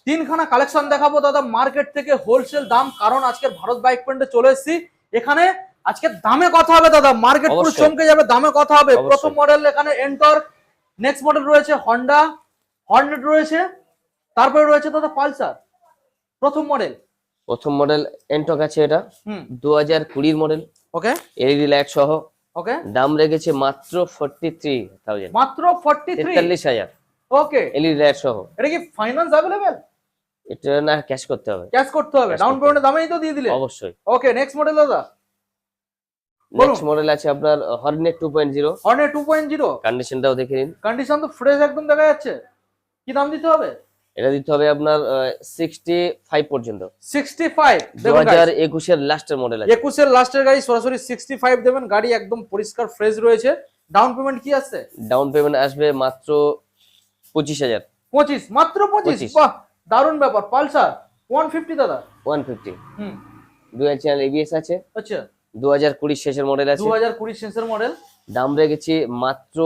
তিনখানা কালেকশন দেখাবো দাদা মার্কেট থেকে হোলসেল দাম, কারণ আজকে ভারত বাইক পয়েন্টে চলে এসেছি। এখানে আজকে দামে কথা হবে দাদা, মার্কেট পুরো অবশ্যই। চমকে যাবে, দামে কথা হবে। অবশ্যই। প্রথম মডেল এখানে এন্টর, নেক্সট মডেল রয়েছে হন্ডা হর্নেট রয়েছে, তারপরে রয়েছে দাদা পালসার। প্রথম মডেল এন্টক আছে, এটা হুম 2020 মডেল, ওকে এলইডি লাইট সহ। ওকে, দাম রেখেছে মাত্র 43,000, মাত্র 43। 43,000 ওকে, এলইডি লাইট সহ। এটা কি ফাইন্যান্স অ্যাভেলেবেল? এটা না, ক্যাশ করতে হবে। ক্যাশ করতে হবে, Cash ডাউন করতে পেমেন্টের দামেই তো দিয়ে দিলে। অবশ্যই। ওকে, নেক্সট মডেল দাদা বলুন। নেক্সট মডেল আছে আপনার হর্নেট 2.0। হর্নেট 2.0, কন্ডিশনটাও দেখে নিন। কন্ডিশন তো ফ্রেশ একদম দেখা যাচ্ছে। কি দাম দিতে হবে? এটা দিতে হবে আপনার 65 পর্যন্ত। 65 দেখুন guys, 2021 এর লাস্টের মডেল আছে। 21 এর লাস্টের গাড়ি, সরাসরি 65 দেবেন। গাড়ি একদম পরিষ্কার ফ্রেশ রয়েছে। ডাউন পেমেন্ট কি আছে? ডাউন পেমেন্ট আসবে মাত্র 25,000। 25, মাত্র 25। 25 বাহ, দারুণ ব্যাপার। পালসার 150 দাদা। 150। হুম, ডুয়াল চ্যানেল এবিএস আছে, আচ্ছা 2020 শেষের মডেল আছে। 2020 শেষের মডেল। দাম রেখেছি মাত্র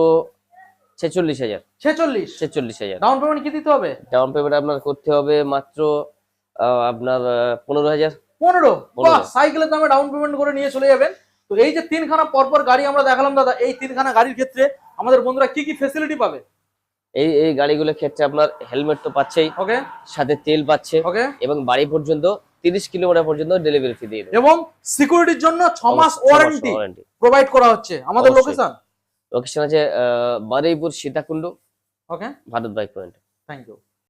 46,000। 46। ডাউন পেমেন্ট কি দিতে হবে? ডাউন পেমেন্ট আপনার করতে হবে মাত্র আপনার 15,000। 15। বাহ, 15। সাইকেলের দামে ডাউন পেমেন্ট করে নিয়ে চলে যাবেন। তো এই যে তিনখানা পরপর গাড়ি আমরা দেখালাম দাদা, এই তিনখানা গাড়ির ক্ষেত্রে আমাদের বন্ধুরা কি কি ফ্যাসিলিটি পাবে? এই এই গাড়িগুলোর ক্ষেত্রে আপনার হেলমেট তো পাচ্ছেই, ওকে সাথে তেল পাচ্ছে, ওকে, এবং বাড়ি পর্যন্ত 30 কিলোমিটার পর্যন্ত ডেলিভারি ফি দিয়ে দেবে। এবং সিকিউরিটির জন্য 6 মাস ওয়ারেন্টি প্রোভাইড করা হচ্ছে। আমাদের অবশ্যই। লোকেশন লোকেশন আছে Baruipur Sitakunda, okay, Bharat bike point. Thank you.